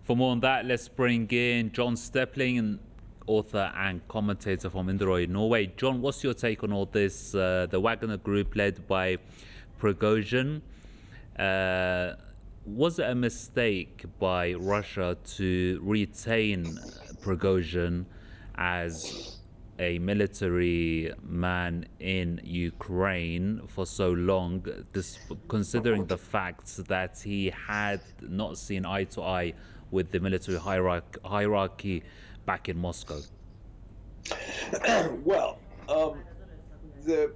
For more on that, let's bring in John Steppling, author and commentator from Inderøy, Norway. John, what's your take on all this? The Wagner group led by Prigozhin. Was it a mistake by Russia to retain Prigozhin as a military man in Ukraine for so long, considering the fact that he had not seen eye to eye with the military hierarchy back in Moscow? Well, the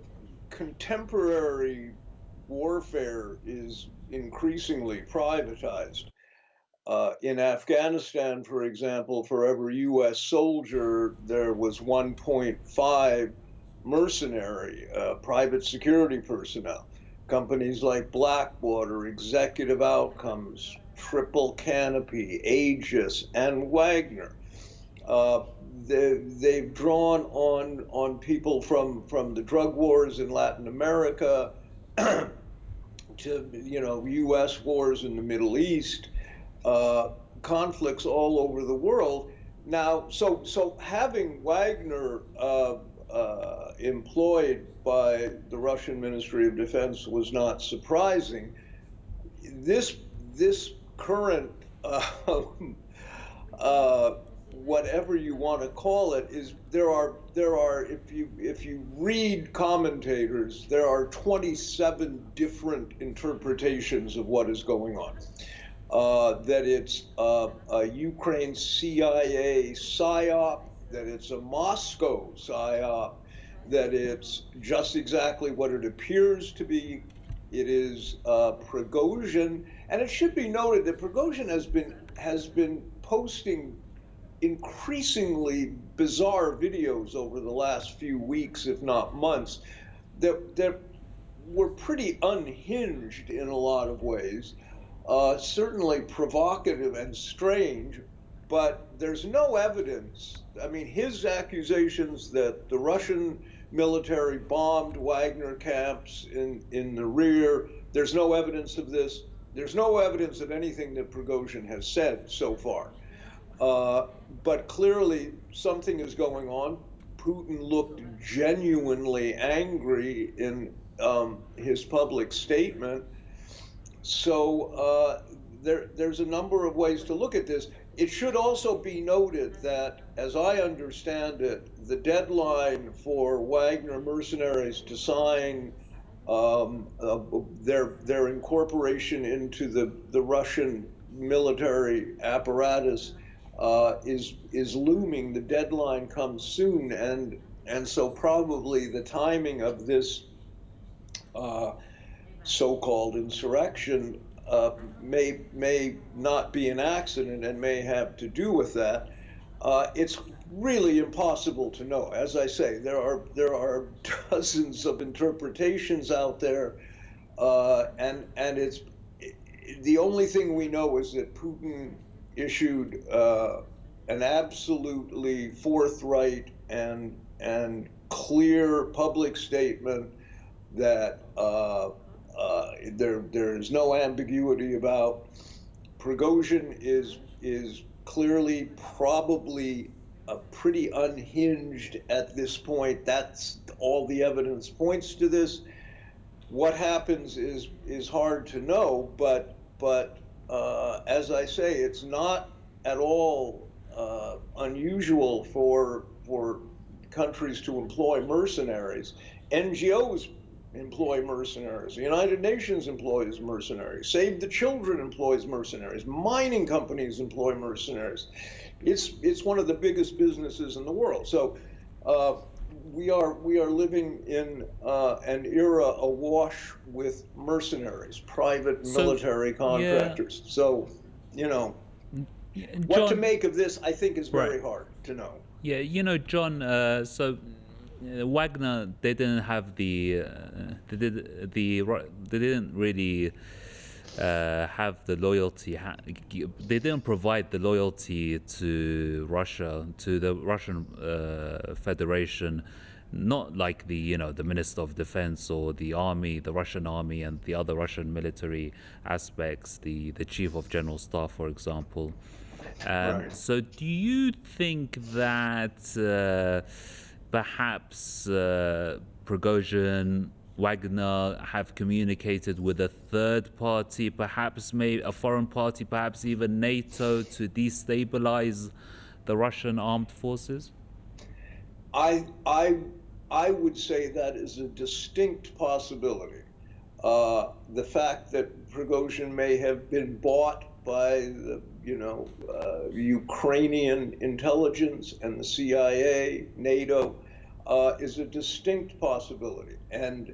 contemporary warfare is increasingly privatized. In Afghanistan, for example, for every US soldier, there was 1.5 mercenary private security personnel. Companies like Blackwater, Executive Outcomes, Triple Canopy, Aegis, and Wagner. They've drawn on people from the drug wars in Latin America to U.S. wars in the Middle East, conflicts all over the world. Now, so having Wagner employed by the Russian Ministry of Defense was not surprising. This current whatever you want to call it is there are if you read commentators, there are 27 different interpretations of what is going on. That it's a Ukraine CIA psyop, that it's a Moscow psyop, that it's just exactly what it appears to be. It is Prigozhin, and it should be noted that Prigozhin has been posting increasingly bizarre videos over the last few weeks, if not months, that were pretty unhinged in a lot of ways, certainly provocative and strange, but there's no evidence. I mean, his accusations that the Russian military bombed Wagner camps in the rear, there's no evidence of this. There's no evidence of anything that Prigozhin has said so far. But clearly something is going on. Putin looked genuinely angry in his public statement. So there's a number of ways to look at this. It should also be noted that, as I understand it, the deadline for Wagner mercenaries to sign their incorporation into the Russian military apparatus is looming. The deadline comes soon, and so probably the timing of this so-called insurrection may not be an accident and may have to do with that. It's really impossible to know. As I say, there are dozens of interpretations out there, and it's the only thing we know is that Putin issued an absolutely forthright and clear public statement that there is no ambiguity about. Prigozhin is clearly probably pretty unhinged at this point. That's all the evidence points to this. What happens is hard to know, but as I say, it's not at all unusual for countries to employ mercenaries. NGOs employ mercenaries. The United Nations employs mercenaries. Save the Children employs mercenaries. Mining companies employ mercenaries. It's one of the biggest businesses in the world. So we are living in an era awash with mercenaries, private military contractors. Yeah. So, what to make of this, I think, is very hard to know. Yeah, John. So Wagner, they didn't have they didn't really have the loyalty. They didn't provide the loyalty to Russia, to the Russian Federation, not like the Minister of Defense or the army, the Russian army, and the other Russian military aspects, the Chief of General Staff, for example. Right. So, do you think that perhaps Prigozhin, Wagner have communicated with a third party, perhaps maybe a foreign party, perhaps even NATO, to destabilize the Russian armed forces? I I I would say that is a distinct possibility. The fact that Prigozhin may have been bought by the Ukrainian intelligence and the CIA, NATO, is a distinct possibility, and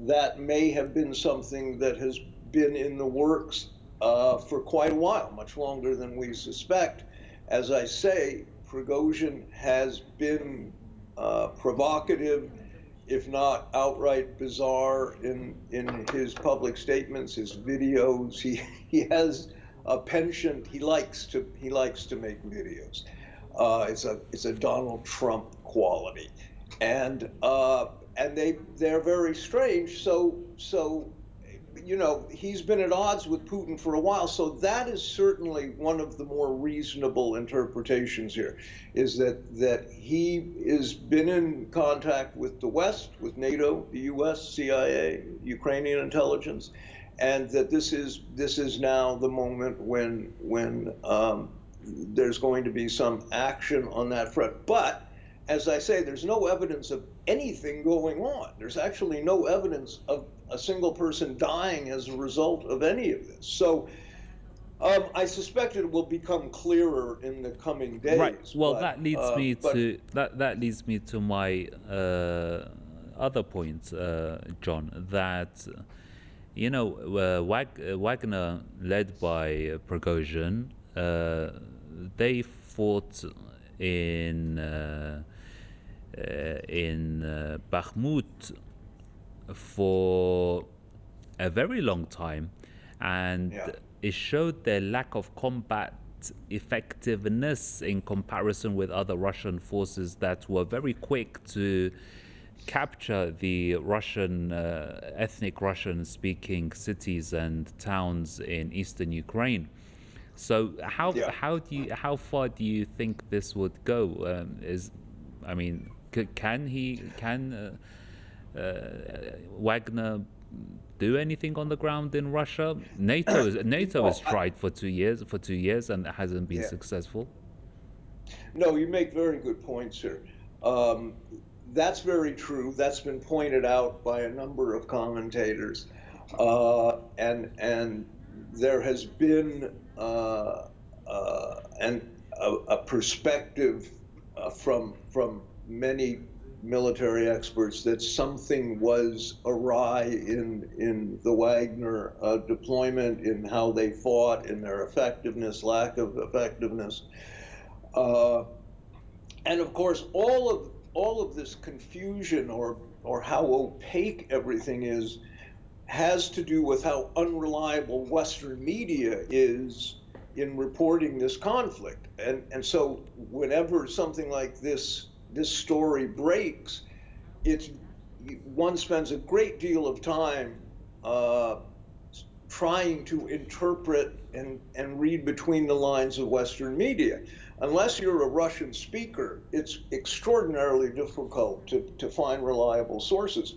that may have been something that has been in the works for quite a while, much longer than we suspect. As I say, Prigozhin has been provocative, if not outright bizarre, in his public statements, his videos. He has a penchant. He likes to make videos. It's a Donald Trump quality, and they're very strange. So he's been at odds with Putin for a while. So that is certainly one of the more reasonable interpretations here, is that he has been in contact with the West, with NATO, the U.S., CIA, Ukrainian intelligence, and that this is now the moment when there's going to be some action on that front. But as I say, there's no evidence of anything going on. There's actually no evidence of a single person dying as a result of any of this. So I suspect it will become clearer in the coming Right. days. Well, But that leads me to my other point, John. That Wagner, led by Prigozhin, they fought in Bakhmut for a very long time, and yeah, it showed their lack of combat effectiveness in comparison with other Russian forces that were very quick to capture the Russian ethnic Russian-speaking cities and towns in eastern Ukraine. So yeah. how far do you think this would go? I mean, can Wagner do anything on the ground in Russia? NATO has No, tried for 2 years and it hasn't been yeah. successful. No, you make very good points here. Um, that's very true. That's been pointed out by a number of commentators, and there has been a perspective from many military experts that something was awry in the Wagner deployment, in how they fought, in their effectiveness, lack of effectiveness. Uh, and of course, all of this confusion, or how opaque everything is, has to do with how unreliable Western media is in reporting this conflict. And so whenever something like this story breaks, it's one spends a great deal of time uh, trying to interpret and read between the lines of Western media. Unless you're a Russian speaker, it's extraordinarily difficult to find reliable sources.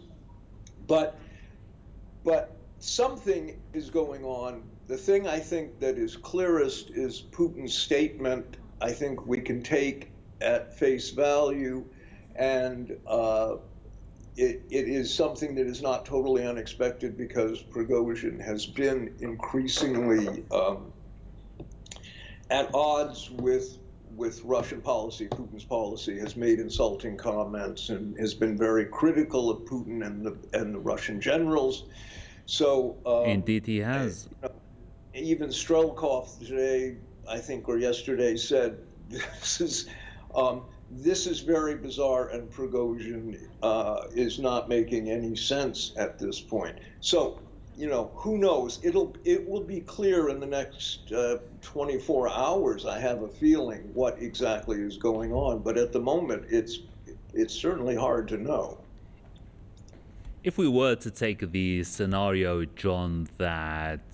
But but something is going on. The thing I think that is clearest is Putin's statement. I think we can take at face value, and it is something that is not totally unexpected, because Prigozhin has been increasingly at odds with Russian policy. Putin's policy, has made insulting comments and has been very critical of Putin and the Russian generals. So Indeed, he has. even Strelkov today, I think, or yesterday, said this is this is very bizarre, and Prigozhin is not making any sense at this point. So who knows? It will be clear in the next 24 hours. I have a feeling what exactly is going on, but at the moment, it's certainly hard to know. If we were to take the scenario, John, that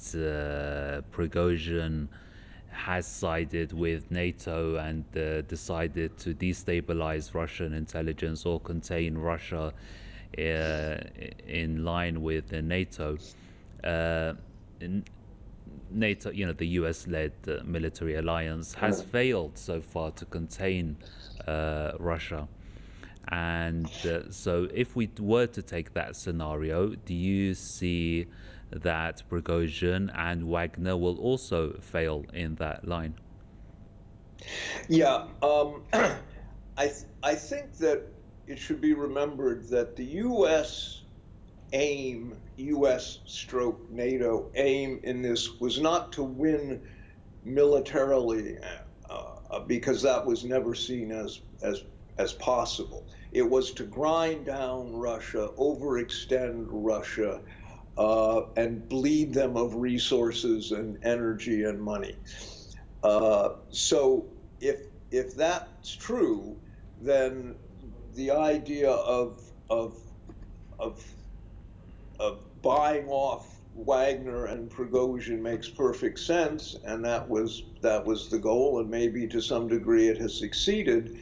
Prigozhin has sided with NATO and decided to destabilize Russian intelligence or contain Russia in line with NATO. Uh, NATO, the US-led military alliance, has failed so far to contain Russia. And so, if we were to take that scenario, do you see that Prigozhin and Wagner will also fail in that line? Yeah, I think that it should be remembered that the U.S. aim, U.S. stroke NATO aim in this was not to win militarily, because that was never seen as possible. It was to grind down Russia, overextend Russia, and bleed them of resources and energy and money. So if that's true, then the idea of of buying off Wagner and Prigozhin makes perfect sense, and that was the goal, and maybe to some degree it has succeeded,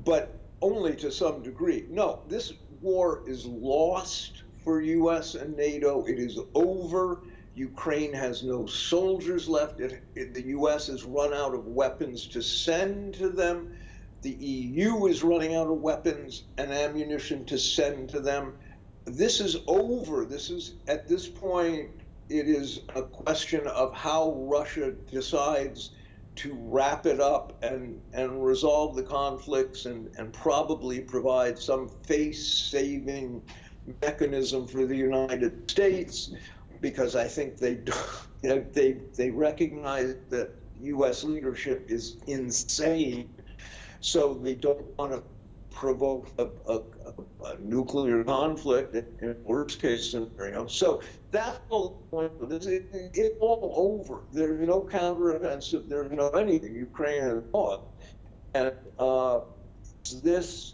but only to some degree. No, this war is lost for U.S. and NATO. It is over. Ukraine has no soldiers left. The U.S. has run out of weapons to send to them. The EU is running out of weapons and ammunition to send to them. This is over. This is, at this point, it is a question of how Russia decides to wrap it up and resolve the conflicts and probably provide some face-saving mechanism for the United States, because I think they recognize that U.S. leadership is insane, so they don't want to provoke a nuclear conflict in worst case scenario. So that's all. It's all over. There's no counteroffensive. There's no anything. Ukraine has lost, and this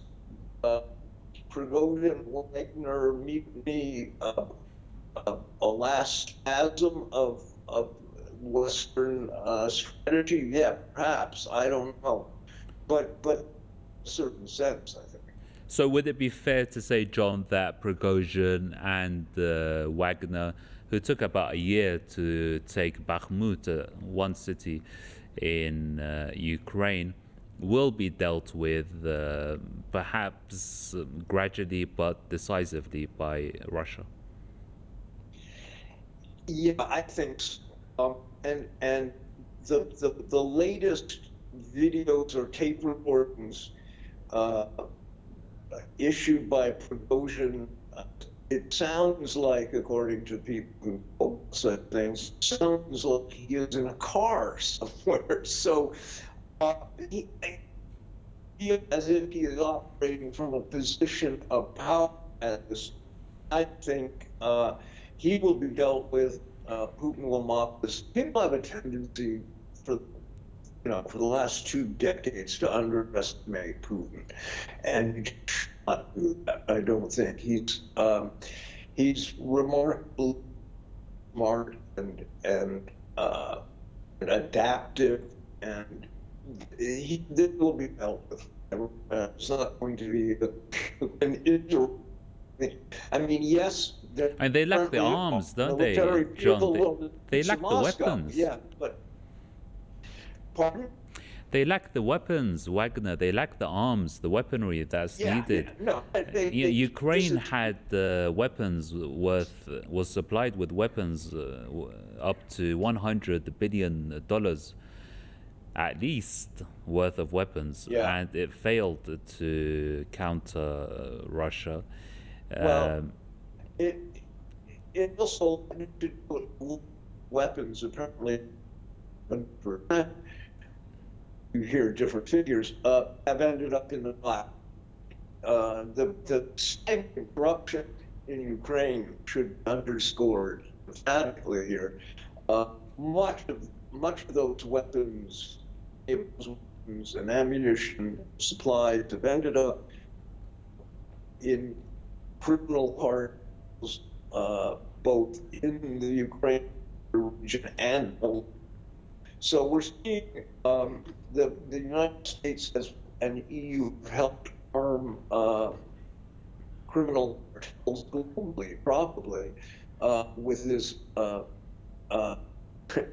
Prigozhin Wagner mutiny a last spasm of Western strategy? Yeah, perhaps. I don't know, but a certain sense, I think. So, would it be fair to say, John, that Prigozhin and Wagner, who took about a year to take Bakhmut, one city in Ukraine, will be dealt with perhaps gradually but decisively by Russia? Yeah, I think so. And the latest videos or tape recordings issued by Prigozhin, it sounds like, according to people who know such things, sounds like he is in a car somewhere. So he, as if he is operating from a position of power at this. I think he will be dealt with. Putin will mock this. People have a tendency for for the last 2 decades to underestimate Putin, and you cannot do that. I don't think he's remarkably smart and adaptive, and this will be dealt with. It's not going to be an issue. I mean, yes, And they lack the arms, don't they, John? They lack the weapons. Yeah, but pardon? They lack the weapons, Wagner. They lack the arms, the weaponry that's needed. Yeah, no, Ukraine had was supplied with weapons up to $100 billion at least worth of weapons, and it failed to counter Russia. Well, it also weapons apparently. You hear different figures have ended up in the black. The corruption in Ukraine should be underscored emphatically here. Much of those weapons and ammunition supplies have ended up in criminal cartels, both in the Ukraine region and So we're seeing the United States and EU have helped arm criminal cartels globally, probably, with this uh,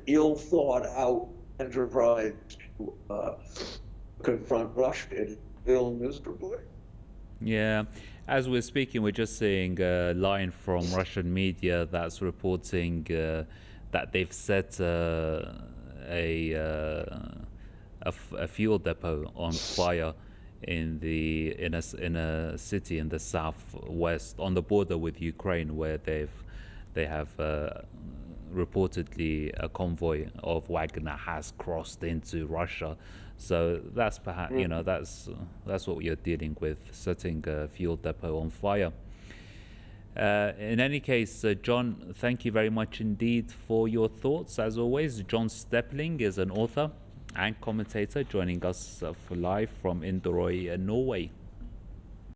ill thought out enterprise to confront Russia. It failed miserably. Yeah, as we're speaking, we're just seeing a line from Russian media that's reporting that they've set a, a fuel depot on fire in a city in the southwest on the border with Ukraine, where they have reportedly a convoy of Wagner has crossed into Russia. So that's perhaps, you know, that's what you're dealing with, setting a fuel depot on fire. In any case, John, thank you very much indeed for your thoughts. As always, John Steppling is an author and commentator joining us for live from Inderøy, Norway.